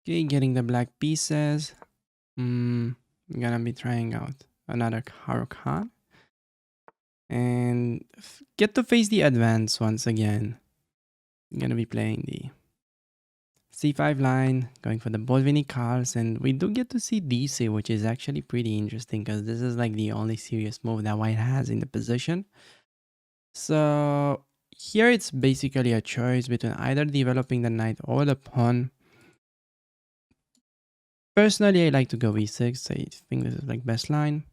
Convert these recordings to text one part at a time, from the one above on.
Okay, getting the black pieces. I'm gonna be trying out another Caro-Kann and get to face the advance once again. I'm gonna be playing the C5 line, going for the Bolvini cards, and we do get to see DC, which is actually pretty interesting because this is like the only serious move that White has in the position. So here it's basically a choice between either developing the knight or the pawn. Personally, I like to go e6. I think this is like best line.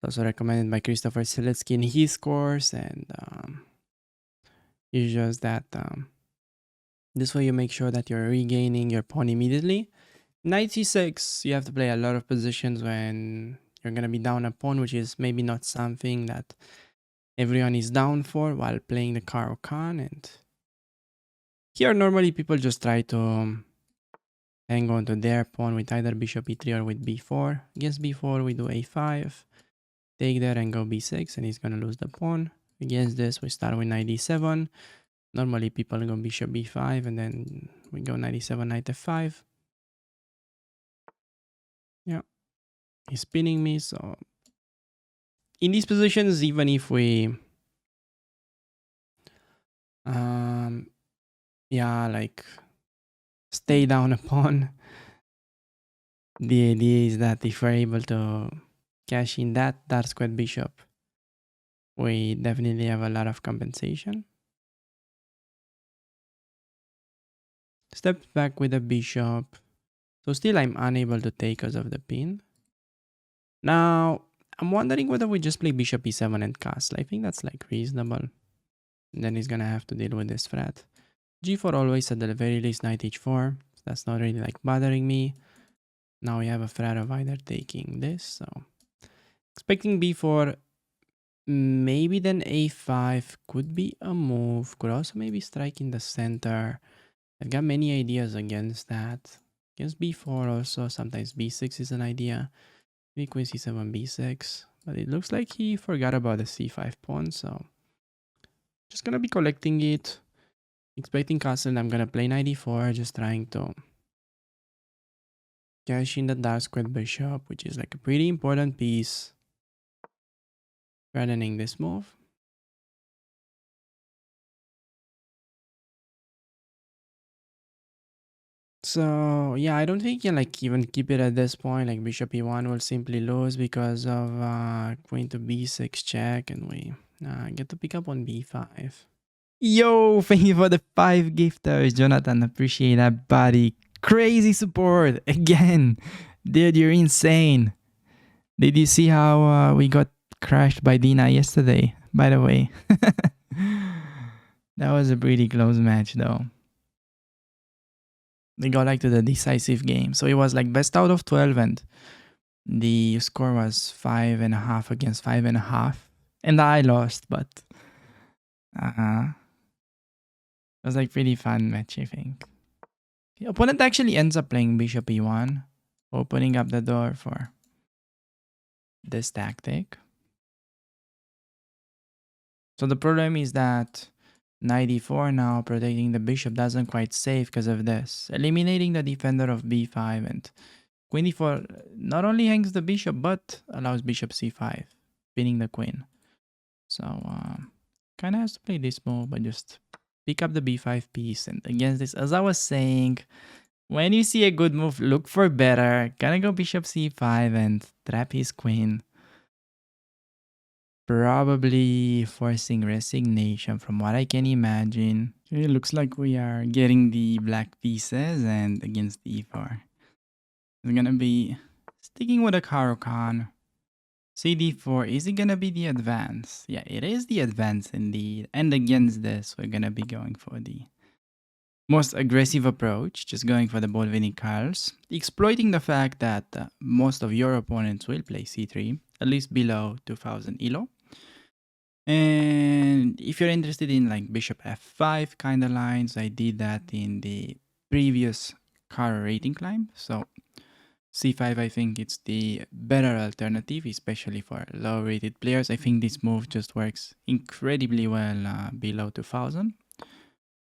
Also recommended by Christopher Seletsky in his course, and it's just that this way you make sure that you're regaining your pawn immediately. Knight c6, you have to play a lot of positions when you're gonna be down a pawn, which is maybe not something that everyone is down for while playing the Caro-Kann. And here normally people just try to hang on to their pawn with either bishop e3 or with b4. Against b4 we do a5, take that and go b6, and he's gonna lose the pawn. Against this we start with knight d7. Normally people go bishop b5 and then we go knight e7, knight f5. Yeah, he's pinning me, so in these positions, even if we yeah, like stay down a pawn, the idea is that if we're able to cash in that dark square bishop, we definitely have a lot of compensation. Steps back with the bishop. So still I'm unable to take because of the pin. Now, I'm wondering whether we just play bishop e7 and castle. I think that's like reasonable. And then he's gonna have to deal with this threat. g4 always at the very least knight h4. So that's not really like bothering me. Now we have a threat of either taking this. So expecting b4. Maybe then a5 could be a move. Could also maybe strike in the center. I've got many ideas against that. Against b4 also, sometimes b6 is an idea. Maybe queen c7, b6. But it looks like he forgot about the c5 pawn, so just gonna be collecting it. Expecting castle, I'm gonna play knight e4, just trying to cash in the dark square bishop, which is like a pretty important piece. Threatening this move. So yeah, I don't think you can like even keep it at this point. Like bishop e1 will simply lose because of queen to b6 check, and we get to pick up on b5. Yo, thank you for the 5 gifters, Jonathan. Appreciate that, buddy. Crazy support again, dude. You're insane. Did you see how we got crashed by Dina yesterday? By the way, that was a pretty close match, though. They got like to the decisive game. So it was like best out of 12, and the score was 5.5 against 5.5. And I lost, but it was like pretty fun match, I think. The opponent actually ends up playing bishop e1, opening up the door for this tactic. So the problem is that knight e4 now protecting the bishop doesn't quite save because of this. Eliminating the defender of b5, and queen e4 not only hangs the bishop but allows bishop c5, pinning the queen. So kind of has to play this move, but just pick up the b5 piece. And against this, as I was saying, when you see a good move, look for better. Gonna go bishop c5 and trap his queen. Probably forcing resignation from what I can imagine. Okay, it looks like we are getting the black pieces, and against the e4. It's gonna be sticking with a Caro-Kann. CD4, is it gonna be the advance? Yeah, it is the advance indeed. And against this, we're gonna be going for the most aggressive approach, just going for the Bolvini cards, exploiting the fact that most of your opponents will play c3, at least below 2000 elo. And if you're interested in like bishop f5 kind of lines, I did that in the previous Caro rating climb. So c5, I think it's the better alternative, especially for low rated players. I think this move just works incredibly well below 2000.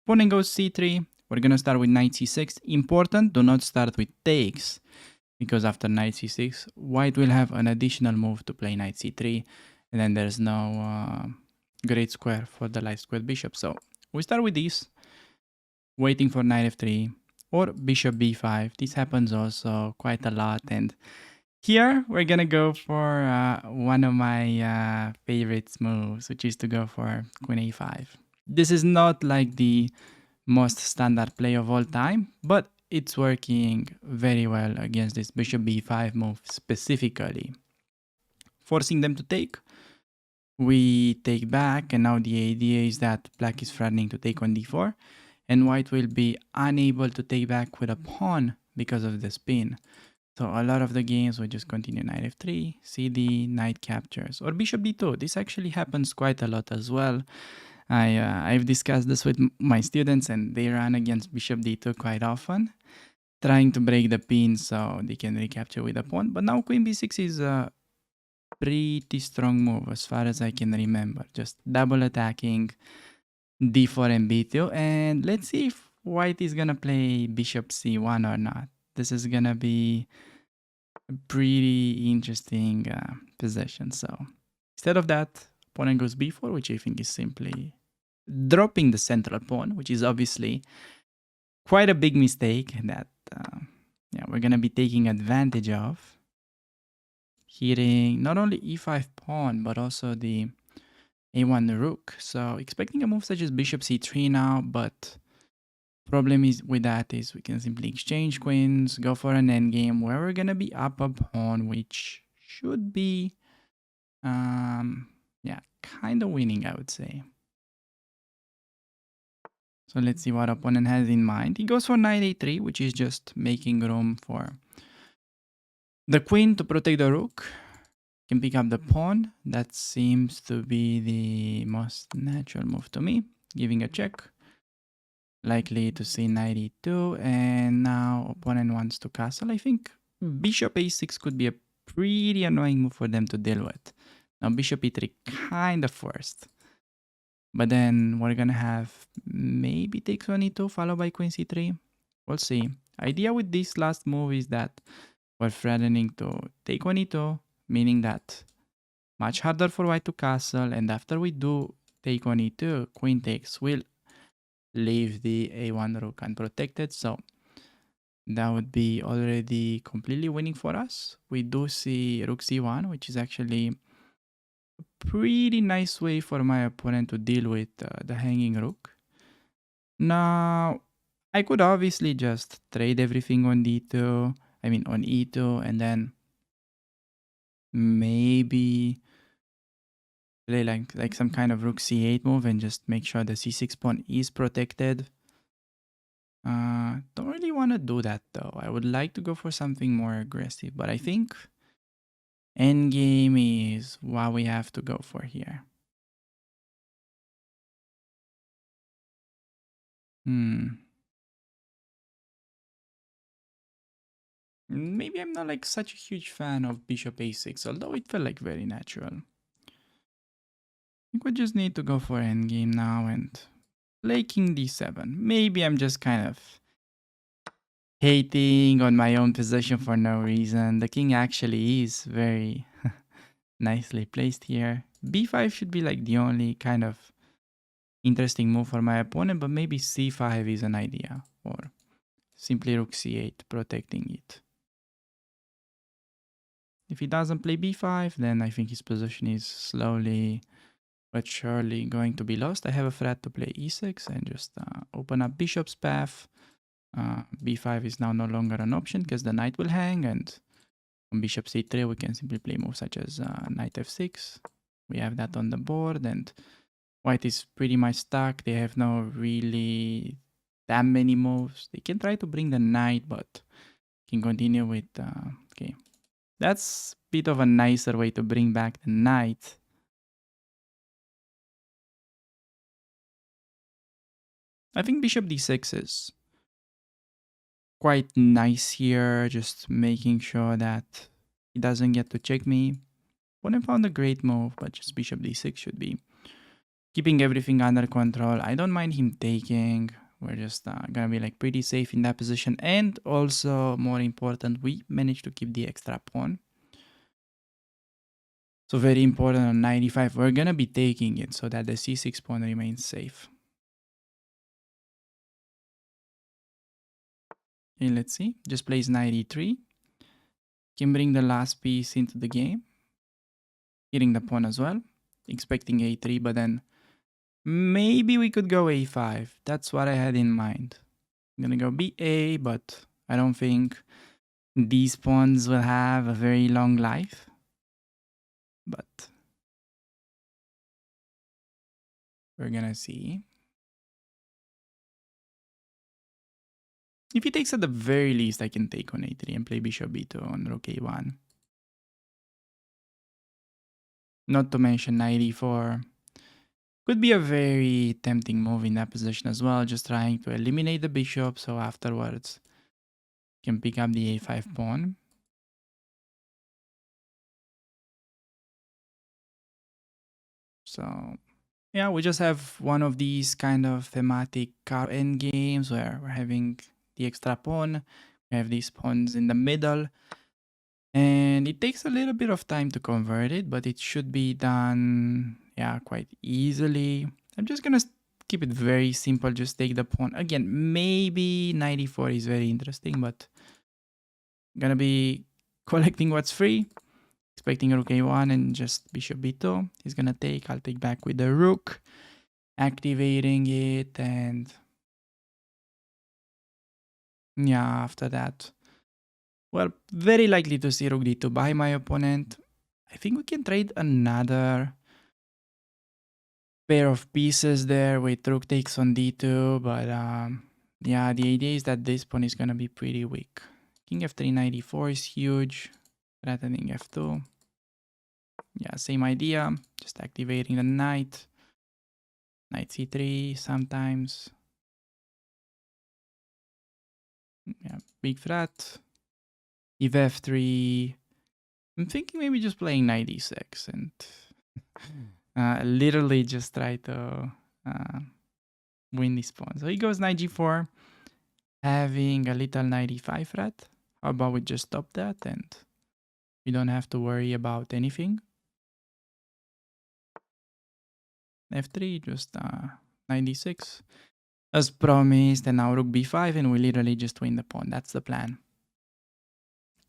Opponent goes c3, we're going to start with knight c6. Important, do not start with takes, because after knight c6, white will have an additional move to play knight c3, and then there's no great square for the light squared bishop. So we start with this, waiting for knight f3 or bishop b5. This happens also quite a lot, and here we're gonna go for one of my favorite moves, which is to go for queen a5. This is not like the most standard play of all time, but it's working very well against this bishop b5 move specifically. Forcing them to take, we take back, and now the idea is that black is threatening to take on d4, and white will be unable to take back with a pawn because of the spin. So a lot of the games will just continue knight f3, cd, knight captures, or bishop d2. This actually happens quite a lot as well. I've discussed this with my students, and they run against bishop d2 quite often, trying to break the pin so they can recapture with a pawn. But now queen b6 is a pretty strong move as far as I can remember. Just double attacking d4 and b2, and let's see if white is gonna play bishop c1 or not. This is gonna be a pretty interesting position. So instead of that, opponent goes b4, which I think is simply dropping the central pawn, which is obviously quite a big mistake that we're gonna be taking advantage of. Hitting not only e5 pawn, but also the a1 rook. So expecting a move such as bishop c3 now, but problem is with that is we can simply exchange queens, go for an endgame where we're gonna be up a pawn, which should be kind of winning, I would say. So let's see what opponent has in mind. He goes for knight a3, which is just making room for the queen to protect the rook. Can pick up the pawn. That seems to be the most natural move to me. Giving a check. Likely to see knight e2, and now opponent wants to castle. I think bishop a6 could be a pretty annoying move for them to deal with. Now bishop e3 kind of forced. But then we're gonna have maybe takes on e2 followed by queen c3. We'll see. Idea with this last move is that we're threatening to take on e2, meaning that much harder for white to castle, and after we do take on e2, queen takes will leave the a1 rook unprotected. So that would be already completely winning for us. We do see rook c1, which is actually a pretty nice way for my opponent to deal with the hanging rook. Now, I could obviously just trade everything on d2, on e2, and then maybe play like some kind of rook c8 move and just make sure the c6 pawn is protected. Don't really want to do that though. I would like to go for something more aggressive, but I think endgame is what we have to go for here. Maybe I'm not like such a huge fan of bishop a6, although it felt like very natural. I think we just need to go for endgame now and play king d7. Maybe I'm just kind of hating on my own position for no reason. The king actually is very nicely placed here. b5 should be like the only kind of interesting move for my opponent, but maybe c5 is an idea, or simply rook c8 protecting it. If he doesn't play b5, then I think his position is slowly but surely going to be lost. I have a threat to play e6 and just open up bishop's path. b5 is now no longer an option because the knight will hang, and on bishop c3 we can simply play moves such as knight f6. We have that on the board, and white is pretty much stuck. They have no really that many moves. They can try to bring the knight, but can continue with okay. That's a bit of a nicer way to bring back the knight. I think bishop d6 is quite nice here, just making sure that he doesn't get to check me. Opponent found a great move, but just bishop d6 should be keeping everything under control. I don't mind him taking. We're just gonna be like pretty safe in that position. And also, more important, we managed to keep the extra pawn. So very important on 95. We're gonna be taking it so that the c6 pawn remains safe. Okay, let's see. Just plays 93. Can bring the last piece into the game. Hitting the pawn as well. Expecting a3, but then maybe we could go a5. That's what I had in mind. I'm gonna go ba, but I don't think these pawns will have a very long life. But we're gonna see. If he takes at the very least, I can take on a3 and play bishop b2 on rook a1. Not to mention knight e4. Could be a very tempting move in that position as well, just trying to eliminate the bishop so afterwards can pick up the a5 pawn. So yeah, we just have one of these kind of thematic Caro-Kann games where we're having the extra pawn. We have these pawns in the middle. And it takes a little bit of time to convert it, but it should be done, yeah, quite easily. I'm just gonna keep it very simple, just take the pawn. Again, maybe 94 is very interesting, but I'm gonna be collecting what's free. Expecting rook a1 and just bishop b2. He's gonna take, I'll take back with the rook. Activating it, and yeah, after that, well, very likely to see rook d2 by my opponent. I think we can trade another pair of pieces there with rook takes on d2, but yeah, the idea is that this pawn is gonna be pretty weak. King f3 94 is huge, threatening f2. Yeah, same idea, just activating the knight. Knight c3 sometimes. Yeah, big threat. If f3, I'm thinking maybe just playing knight d6 and literally just try to win this pawn. So he goes knight g4, having a little knight e5 threat. How about we just stop that and we don't have to worry about anything. f3, just knight d6. As promised, and now rook b5, and we literally just win the pawn. That's the plan.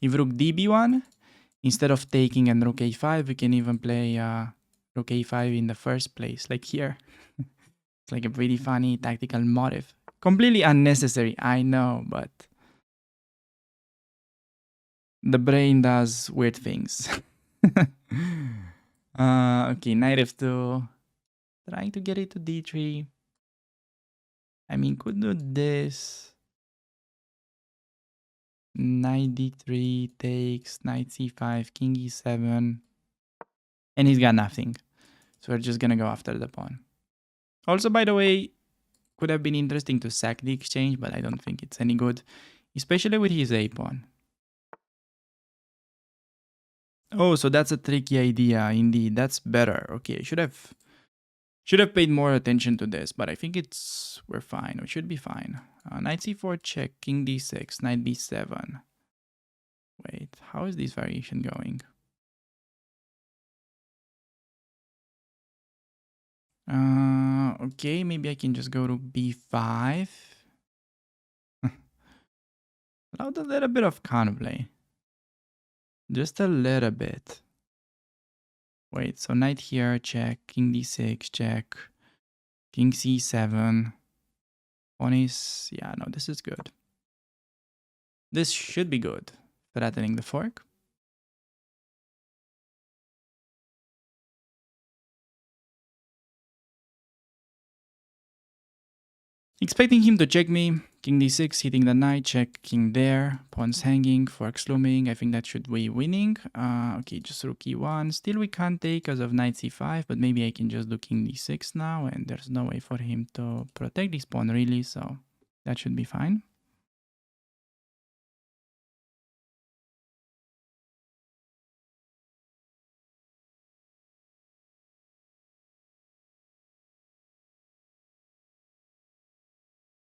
If rook db1, instead of taking and rook a5, we can even play rook a5 in the first place, like here. It's like a pretty funny tactical motive. Completely unnecessary, I know, but the brain does weird things. Okay, knight f2. Trying to get it to d3. I mean, could do this. Knight d3 takes, knight c5, king e7. And he's got nothing. So we're just gonna go after the pawn. Also, by the way, could have been interesting to sack the exchange, but I don't think it's any good. Especially with his a-pawn. Oh, so that's a tricky idea, indeed. That's better. Okay, should have paid more attention to this, but I think we're fine. We should be fine. Knight c4 check, king d6, knight b7. Wait, how is this variation going? Okay, maybe I can just go to b5. Allowed a little bit of counterplay. Just a little bit. Wait, so knight here, check, king d6, check, king c7. Pawn is, yeah, no, this is good. This should be good. Threatening the fork. Expecting him to check me. King d6, hitting the knight, check, king there. Pawns hanging, forks looming. I think that should be winning. Okay, just rook e1. Still we can't take because of knight c5, but maybe I can just do king d6 now, and there's no way for him to protect this pawn really, so that should be fine.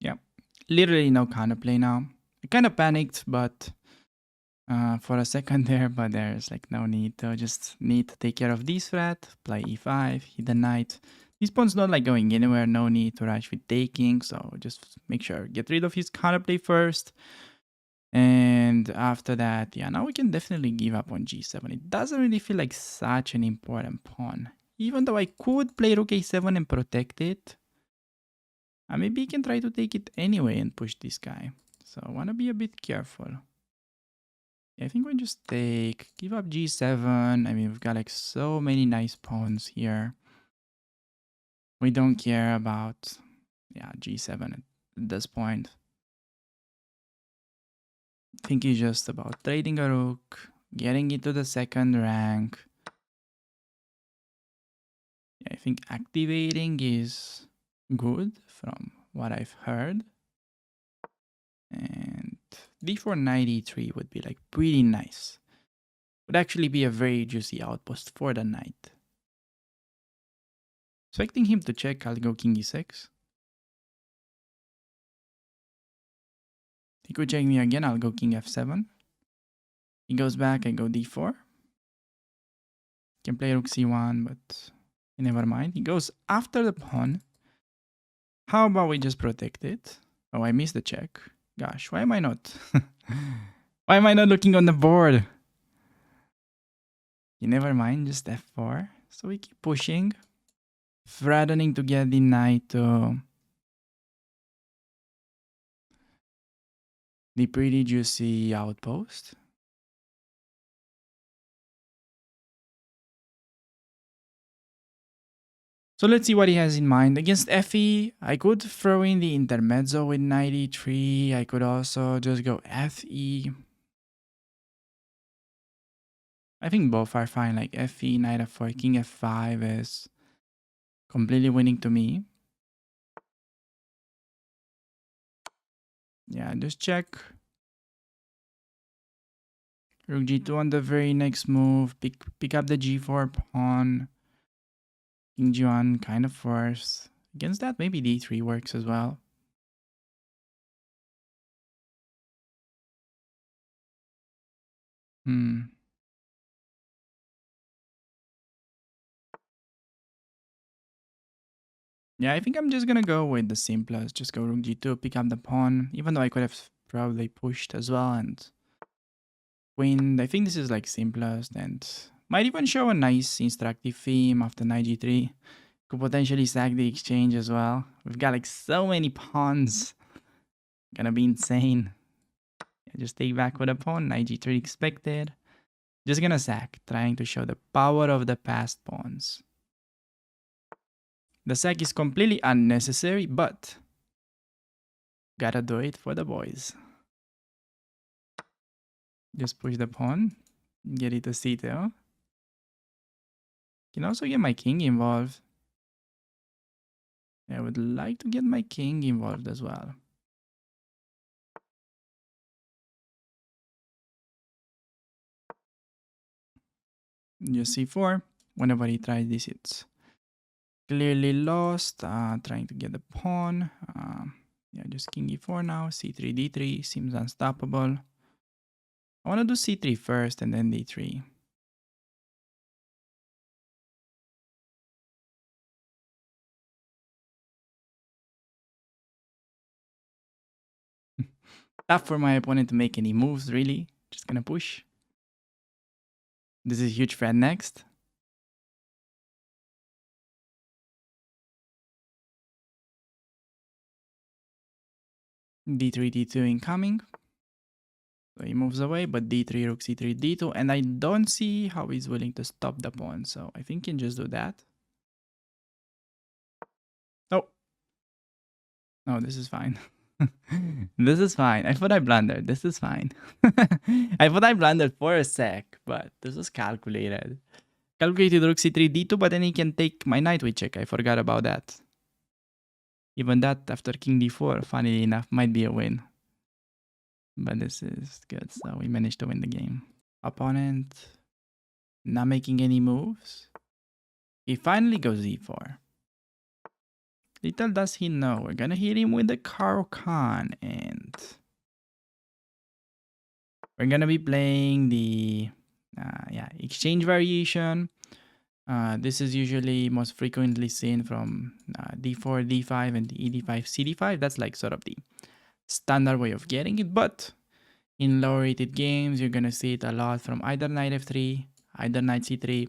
Yeah, literally no counterplay now. I kind of panicked, but for a second there, but there's like no need to. Just need to take care of this threat, play e5, hit the knight. This pawn's not like going anywhere, no need to rush with taking, so just make sure, get rid of his counterplay first. And after that, yeah, now we can definitely give up on g7. It doesn't really feel like such an important pawn. Even though I could play rook a7 and protect it, maybe I can try to take it anyway and push this guy. So I want to be a bit careful. Yeah, I think we just give up g7. I mean, we've got like so many nice pawns here. We don't care about, yeah, g7 at this point. I think it's just about trading a rook, getting into the second rank. Yeah, I think activating is good from what I've heard. And d4 knight e3 would be like pretty nice. Would actually be a very juicy outpost for the knight. Expecting him to check, I'll go king e6. He could check me again, I'll go king f7. He goes back, I go d4. Can play rook c1, but never mind. He goes after the pawn. How about we just protect it? Oh, I missed the check. Gosh, why am I not? Why am I not looking on the board? You never mind, just f4. So we keep pushing. Threatening to get the knight to the pretty juicy outpost. So let's see what he has in mind. Against Fe, I could throw in the intermezzo with knight e3. I could also just go Fe. I think both are fine, like Fe, knight f4, king f5 is completely winning to me. Yeah, just check. Rook g2 on the very next move. Pick up the g4 pawn. King g1 kind of forced. Against that, maybe d3 works as well. Yeah, I think I'm just gonna go with the simplest. Just go rook g2, pick up the pawn. Even though I could have probably pushed as well and queen. I think this is like simplest and might even show a nice instructive theme after knight g3. Could potentially sack the exchange as well. We've got like so many pawns. Gonna be insane. Yeah, just take back with a pawn. Knight g3 expected. Just gonna sack, trying to show the power of the past pawns. The sack is completely unnecessary, but gotta do it for the boys. Just push the pawn, get it to c2. Can also get my king involved. I would like to get my king involved as well. Just c4. Whenever he tries this, it's clearly lost. Trying to get the pawn. Yeah, just king e4 now. c3, d3 seems unstoppable. I want to do c3 first and then d3. Tough for my opponent to make any moves, really. Just gonna push. This is huge threat next. d3, d2 incoming. So he moves away, but d3, rook c3, d2, and I don't see how he's willing to stop the pawn, so I think he can just do that. Oh. No, this is fine. This is fine. I thought I blundered. This is fine. I thought I blundered for a sec, but this was calculated. Calculated rook c3, d2, but then he can take my knight with check. I forgot about that. Even that after king d4, funnily enough, might be a win. But this is good, so we managed to win the game. Opponent not making any moves. He finally goes e4. little does he know, we're gonna hit him with the Caro-Kann, and we're gonna be playing the exchange variation. This is usually most frequently seen from d4, d5, and the ed5, cd5. That's like sort of the standard way of getting it, but in lower rated games, you're gonna see it a lot from either knight f3, either knight c3,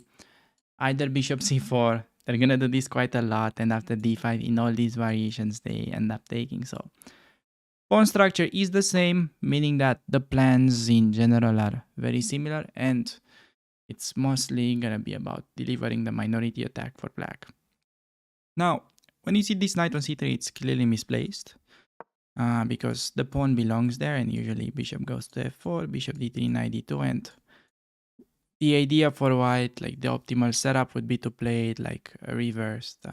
either bishop c4. They're gonna do this quite a lot, and after d5, in all these variations, they end up taking. So pawn structure is the same, meaning that the plans in general are very similar, and it's mostly gonna be about delivering the minority attack for black. Now, when you see this knight on c3, it's clearly misplaced. Because the pawn belongs there, and usually bishop goes to f4, bishop d3, knight d2, and the idea for white, like the optimal setup would be to play it like a reversed,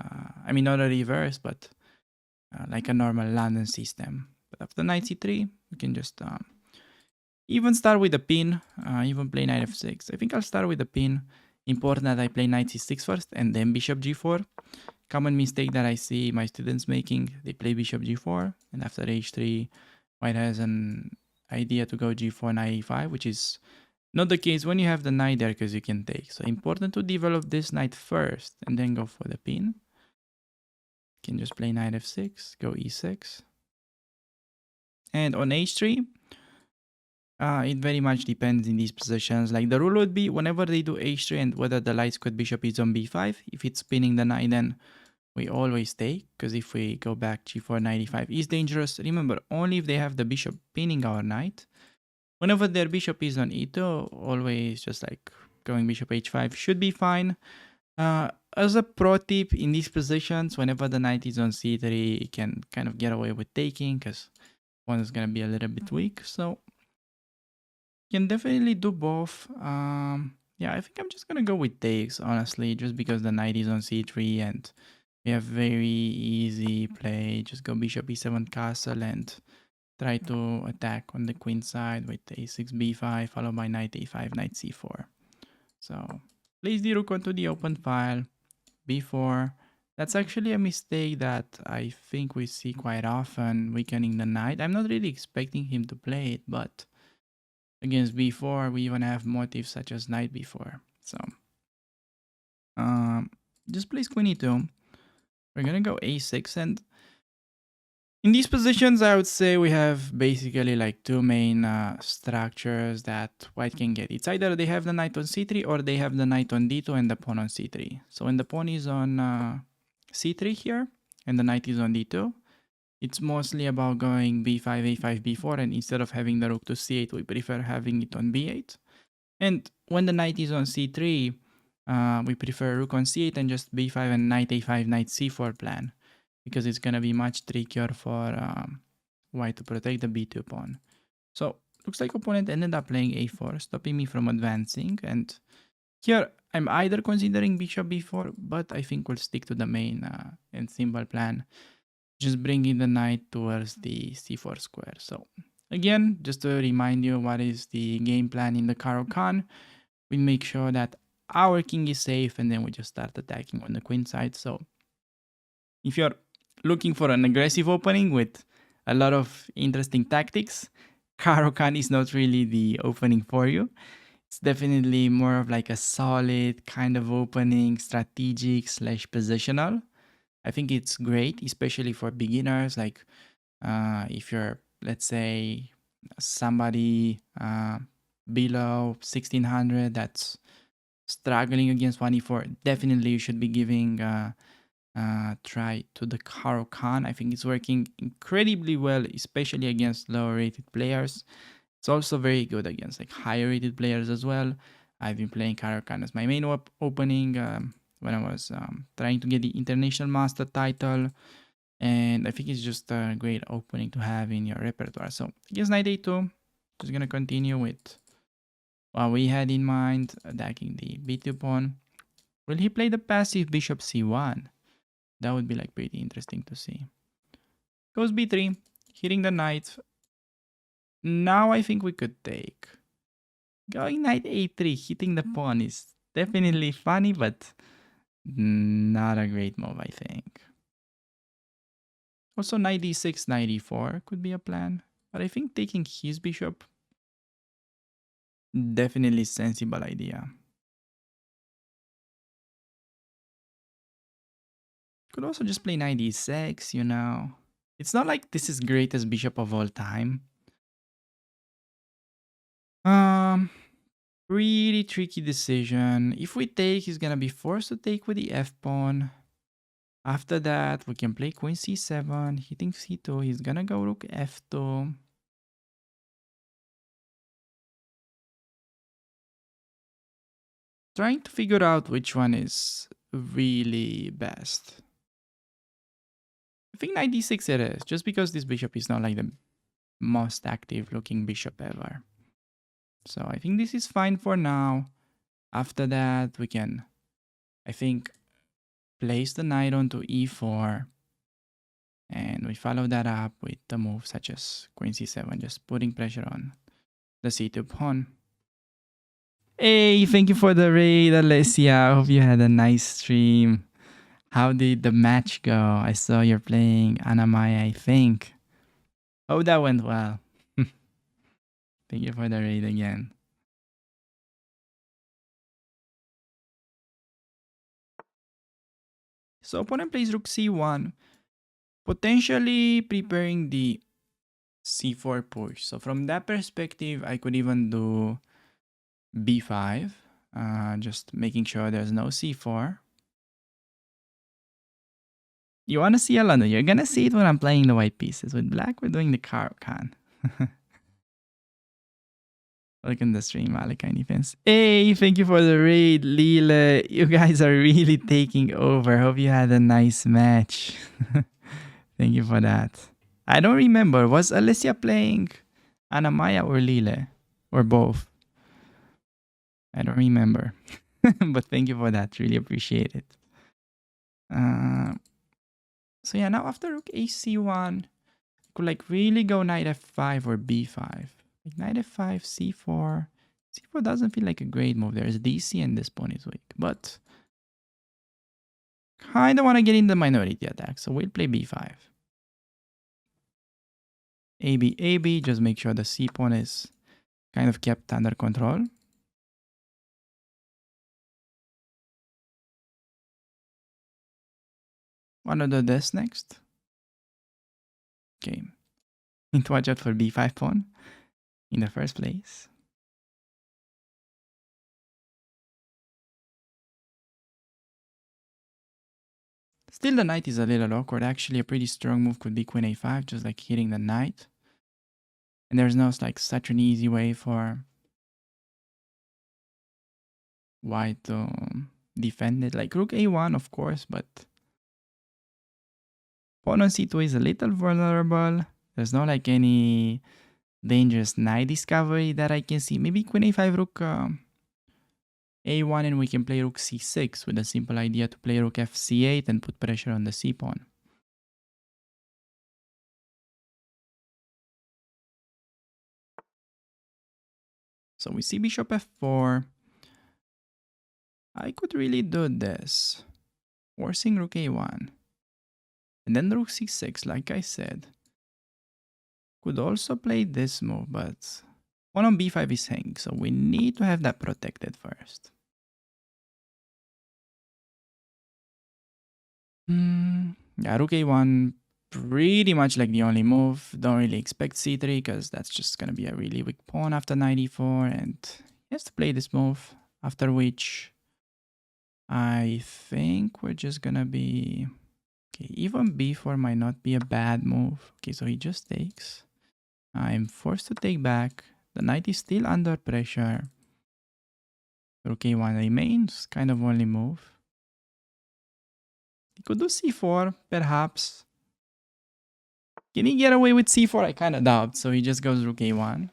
I mean not a reverse, but like a normal London system. But after knight c3, we can just even start with the pin, even play knight f6. I think I'll start with the pin. Important that I play knight c6 first and then bishop g4. Common mistake that I see my students making, they play bishop g4, and after h3, white has an idea to go g4, knight e5, which is not the case when you have the knight there because you can take. So important to develop this knight first and then go for the pin. You can just play knight f6, go e6. And on h3, it very much depends in these positions. Like the rule would be whenever they do h3 and whether the light squared bishop is on b5, if it's pinning the knight, then we always take, because if we go back g4, knight e5 is dangerous. Remember, only if they have the bishop pinning our knight. Whenever their bishop is on e2, always just like going bishop h5 should be fine. As a pro tip, in these positions, whenever the knight is on c3, you can kind of get away with taking because one is going to be a little bit weak. So you can definitely do both. Yeah, I think I'm just going to go with takes, honestly, just because the knight is on c3 and we have very easy play. Just go bishop e7 castle and try to attack on the queen side with a6, b5, followed by knight a5, knight c4. So place the rook onto the open file, b4. That's actually a mistake that I think we see quite often, weakening the knight. I'm not really expecting him to play it, but against b4, we even have motifs such as knight b4. So just place queen e2. We're gonna go a6, and in these positions, I would say we have basically like two main structures that white can get. It's either they have the knight on c3 or they have the knight on d2 and the pawn on c3. So when the pawn is on c3 here and the knight is on d2, it's mostly about going b5, a5, b4, and instead of having the rook to c8, we prefer having it on b8. And when the knight is on c3, we prefer rook on c8 and just b5 and knight a5, knight c4 plan, because it's going to be much trickier for white to protect the b2 pawn. So looks like opponent ended up playing a4, stopping me from advancing. And here I'm either considering bishop b4, but I think we'll stick to the main and simple plan, just bringing the knight towards the c4 square. So again, just to remind you what is the game plan in the Caro-Kann, we make sure that our king is safe and then we just start attacking on the queen side. So if you're looking for an aggressive opening with a lot of interesting tactics, Caro-Kann is not really the opening for you. It's definitely more of like a solid kind of opening, strategic slash positional. I think it's great, especially for beginners. Like if you're, let's say, somebody below 1600 that's struggling against 1e4, definitely you should be giving try to the Caro-Kann. I think it's working incredibly well, especially against lower rated players. It's also very good against like higher rated players as well. I've been playing Caro-Kann as my main opening when I was trying to get the international master title, and I think it's just a great opening to have in your repertoire. So against knight a2, just gonna continue with what we had in mind, attacking the b2 pawn. Will he play the passive bishop c1? That would be like pretty interesting to see. Goes b3, hitting the knight. Now I think we could take. Going knight a3, hitting the pawn is definitely funny, but not a great move, I think. Also, knight d6, knight e4 could be a plan. But I think taking his bishop, definitely sensible idea. Could also just play knight d6, you know. It's not like this is greatest bishop of all time. Um, Pretty tricky decision. If we take, he's gonna be forced to take with the f pawn. After that, we can play queen c7. He thinks c2. He's gonna go rook f2. Trying to figure out which one is really best. I think knight d6 it is, just because this bishop is not like the most active looking bishop ever. So I think this is fine for now. After that, we can, I think, place the knight onto e4. And we follow that up with the moves such as queen c7, just putting pressure on the c2 pawn. Hey, thank you for the raid, Alessia. I hope you had a nice stream. How did the match go? I saw you're playing Anamaya, I think. Oh, that went well. Thank you for the raid again. So opponent plays rook c1, potentially preparing the c4 push. So from that perspective, I could even do b5, just making sure there's no c4. You want to see a lot? You're gonna see it when I'm playing the white pieces. With black, we're doing the Caro-Kann. Welcome to the stream, Malachi Defense. Hey, thank you for the raid, Lila. You guys are really taking over. Hope you had a nice match. Thank you for that. I don't remember. Was Alicia playing Anamaya or Lila? Or both? I don't remember. But thank you for that. Really appreciate it. So yeah, now after rook ac1, could like really go knight f5 or b5. Like knight f5, c4. c4 doesn't feel like a great move. There's dc and this pawn is weak. But kind of want to get in the minority attack. So we'll play b5. ab, ab. Just make sure the c pawn is kind of kept under control. Want to do this next? Okay. Need to watch out for b5 pawn in the first place. Still, the knight is a little awkward. Actually, a pretty strong move could be queen a5, just like hitting the knight. And there's no like such an easy way for white to defend it. Like rook a1, of course, but pawn on c2 is a little vulnerable. There's no like any dangerous knight discovery that I can see. Maybe queen a5, rook a1, and we can play rook c6 with a simple idea to play rook fc8 and put pressure on the c pawn. So we see bishop f4. I could really do this, forcing rook a1. And then rook c6, like I said. Could also play this move, but pawn on b5 is hanging, so we need to have that protected first. Yeah, rook a1, pretty much like the only move. Don't really expect c3, because that's just going to be a really weak pawn after knight e4, and he has to play this move, after which I think we're just going to be... Okay, even b4 might not be a bad move. Okay, so he just takes. I'm forced to take back. The knight is still under pressure. Rook a1 remains, kind of only move. He could do c4, perhaps. Can he get away with c4? I kind of doubt, so he just goes rook a1.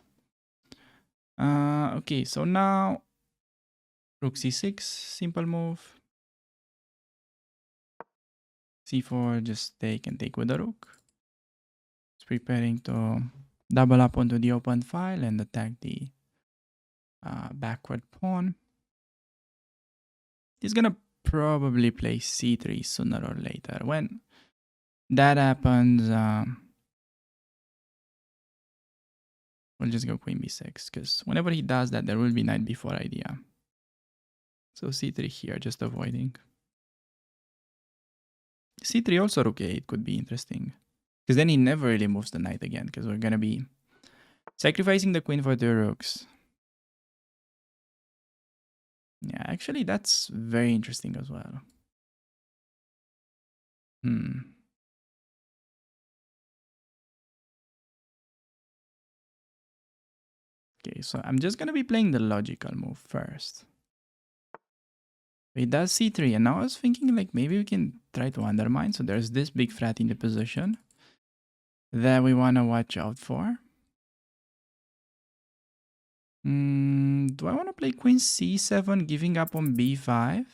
Okay, so now rook c6, simple move. c4, just take and take with the rook. It's preparing to double up onto the open file and attack the backward pawn. He's gonna probably play c3 sooner or later. When that happens, we'll just go queen b6, because whenever he does that, there will be knight b4 idea. So c3 here, just avoiding. c3 also rook a8 could be interesting, because then he never really moves the knight again, because we're gonna be sacrificing the queen for the rooks. Yeah, actually, that's very interesting as well. Okay, so I'm just gonna be playing the logical move first. He does c3, and now I was thinking like maybe we can try to undermine. So there's this big threat in the position that we wanna watch out for. Do I wanna play queen c7, giving up on b5?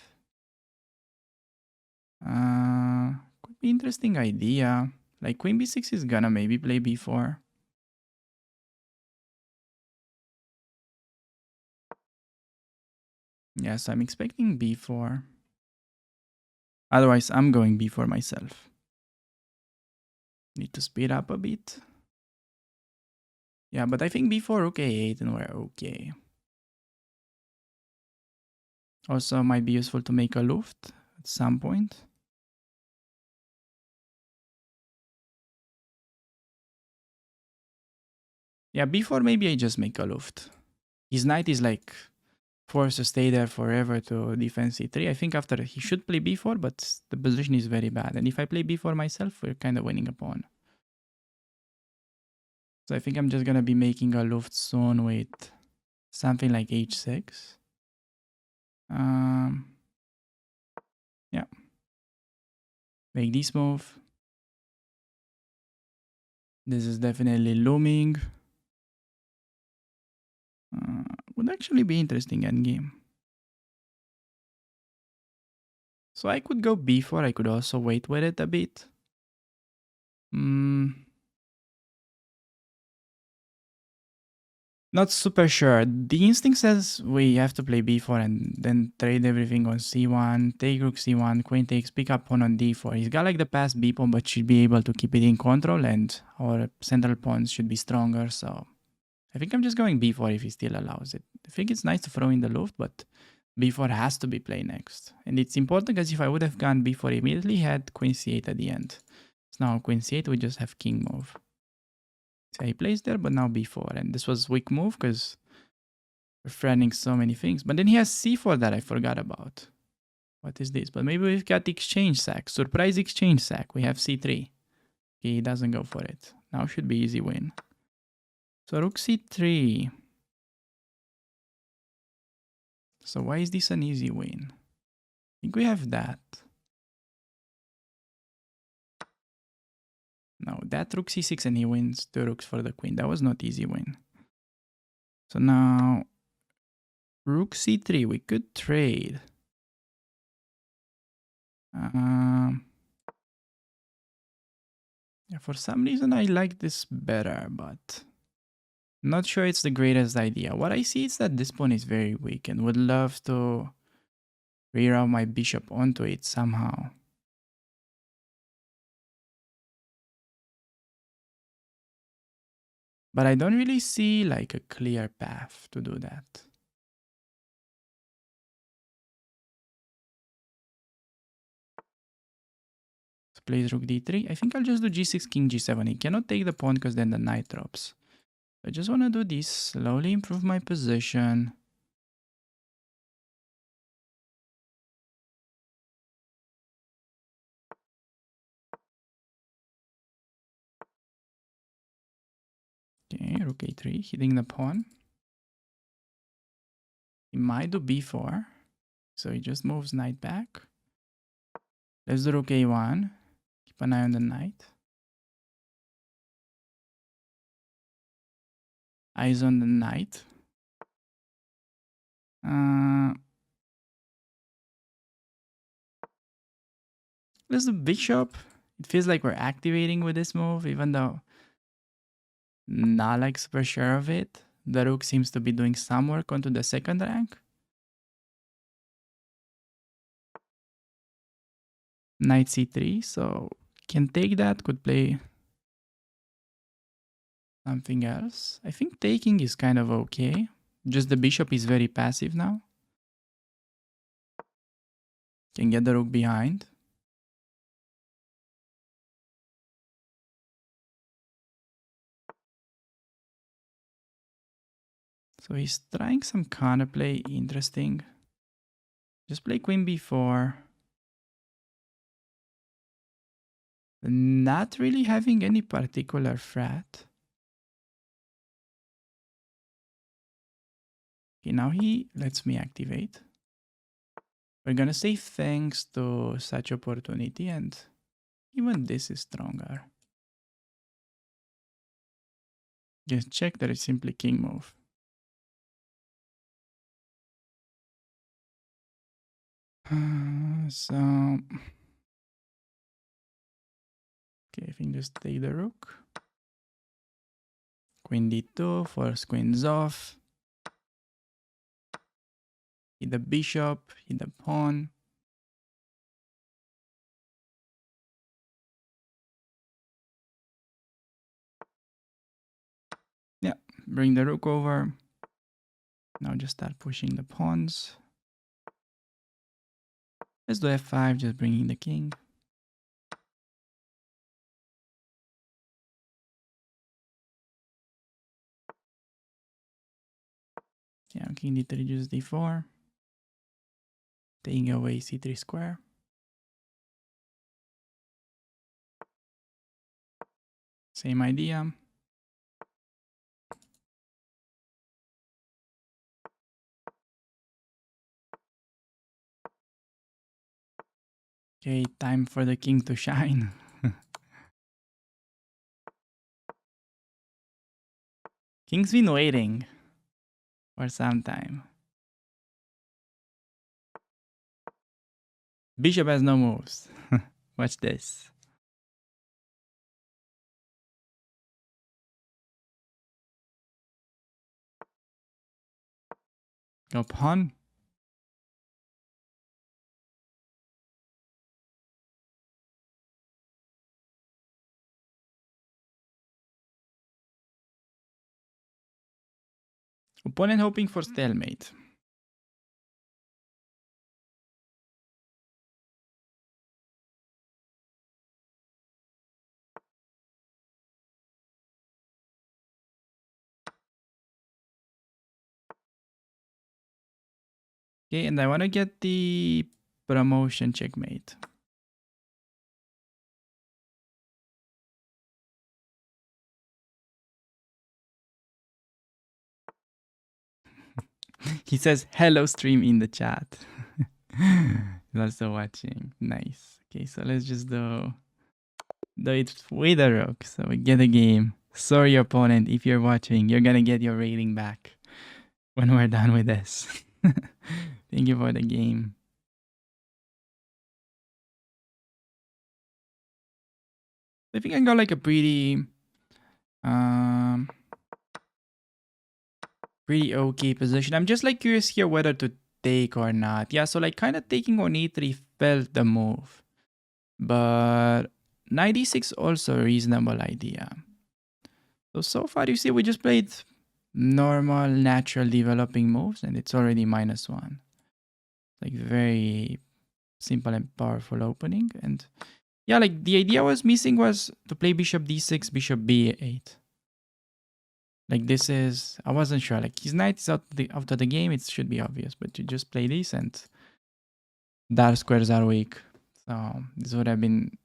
Could be interesting idea. Like queen b6 is gonna maybe play b4. Yes, I'm expecting b4. Otherwise, I'm going b4 myself. Need to speed up a bit. Yeah, but I think b4 rook a8 and we're okay. Also might be useful to make a luft at some point. Yeah, b4 maybe I just make a luft. His knight is like forced to stay there forever to defend c3. I think after he should play b4, but the position is very bad. And if I play b4 myself, we're kind of winning a pawn. So I think I'm just gonna be making a luft soon with something like h6. Yeah. Make this move. This is definitely looming. Would actually be interesting endgame. So I could go b4. I could also wait with it a bit. Not super sure. The instinct says we have to play b4 and then trade everything on c1, take rook c1, queen takes, pick up pawn on d4. He's got like the passed b pawn, but should be able to keep it in control, and our central pawns should be stronger. So I think I'm just going b4 if he still allows it. I think it's nice to throw in the luft, but b4 has to be played next. And it's important because if I would have gone b4 immediately, he had queen c8 at the end. So now queen c8, we just have king move. So he plays there, but now b4. And this was weak move because we're threatening so many things. But then he has c4 that I forgot about. What is this? But maybe we've got exchange sack. Surprise exchange sack. We have c3. He doesn't go for it. Now should be easy win. So rook c3. So why is this an easy win? I think we have that. No, that rook c6 and he wins 2 rooks for the queen. That was not easy win. So now rook c3, we could trade. Yeah, for some reason I like this better, but not sure it's the greatest idea. What I see is that this pawn is very weak and would love to reroute my bishop onto it somehow. But I don't really see like a clear path to do that. So plays rook d3. I think I'll just do g6, king g7. He cannot take the pawn because then the knight drops. I just want to do this, slowly improve my position. Okay, rook a3, hitting the pawn. He might do b4. So he just moves knight back. Let's do rook a1. Keep an eye on the knight. Eyes on the knight. Let's do bishop. It feels like we're activating with this move, even though not like super sure of it. The rook seems to be doing some work onto the second rank. Knight c3, so can take that, could play something else. I think taking is kind of okay. Just the bishop is very passive now. Can get the rook behind. So he's trying some counterplay, interesting. Just play queen b4. Not really having any particular threat. Okay, now he lets me activate. We're gonna say thanks to such opportunity, and even this is stronger. Just check that it's simply king move. So, okay, I think just take the rook. Queen d2, force queens off. Hit the bishop, hit the pawn. Yeah, bring the rook over. Now just start pushing the pawns. Let's do f5, just bringing the king. Yeah, king d3, just d4. Taking away c3 square. Same idea. Okay, time for the king to shine. King's been waiting for some time. Bishop has no moves. Watch this. Go pawn. Opponent hoping for stalemate. Okay, and I want to get the promotion checkmate. He says hello stream in the chat. He's also watching. Nice. Okay, so let's just do it with the rook. So we get a game. Sorry, opponent, if you're watching, you're gonna get your rating back when we're done with this. Thank you for the game. I think I got like a pretty okay position. I'm just like curious here whether to take or not. Yeah, so like kind of taking on e3 felt the move. But knight e6 also a reasonable idea. So far you see we just played normal, natural developing moves and it's already -1. Like very simple and powerful opening. And yeah, like the idea was missing was to play bishop d6, bishop b8. Like this is, I wasn't sure. Like his knight is out of the game, it should be obvious. But you just play this and dark squares are weak. So this would have been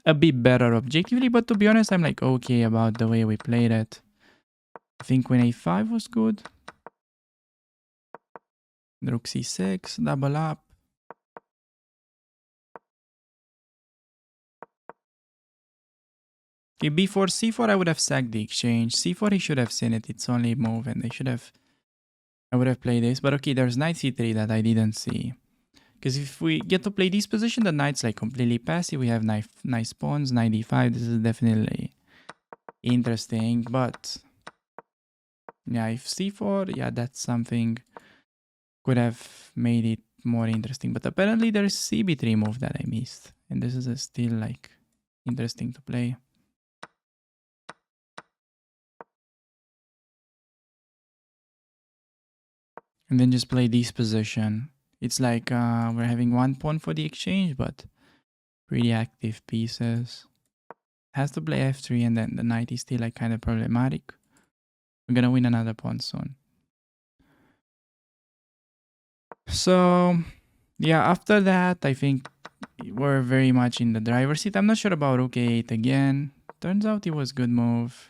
a bit better objectively. But to be honest, I'm like okay about the way we played it. I think queen a5 was good. Rook c6, double up. Okay, before c4 I would have sacked the exchange. c4 he should have seen it. It's only move and I would have played this. But okay, there's knight c3 that I didn't see. Because if we get to play this position, the knight's like completely passive. We have nice pawns, knight d5. This is definitely interesting. But yeah, if c4, yeah, that's something could have made it more interesting. But apparently there's CB3 move that I missed. And this is still like interesting to play. And then just play this position. It's like we're having one pawn for the exchange, but pretty active pieces. Has to play f3 and then the knight is still like kind of problematic. We're gonna win another pawn soon. So yeah, after that, I think we're very much in the driver's seat. I'm not sure about rook a8 again. Turns out it was good move.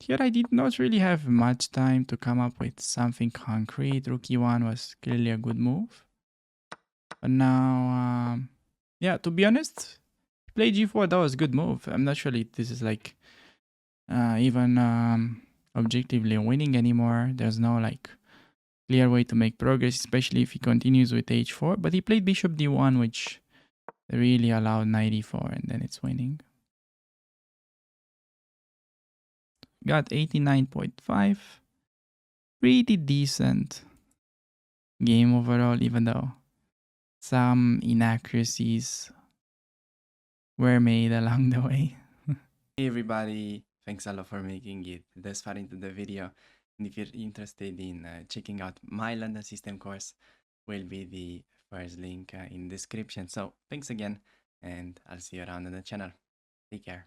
Here I did not really have much time to come up with something concrete. Rook e1 was clearly a good move. But now, yeah, to be honest, play g4, that was a good move. I'm not sure if this is like even objectively winning anymore. There's no like clear way to make progress, especially if he continues with h4. But he played bishop d1, which really allowed knight e4, and then it's winning. Got 89.5. Pretty decent game overall, even though some inaccuracies were made along the way. Hey everybody, thanks a lot for making it this far into the video. And if you're interested in checking out my London system course, will be the first link in description. So thanks again, and I'll see you around on the channel. Take care.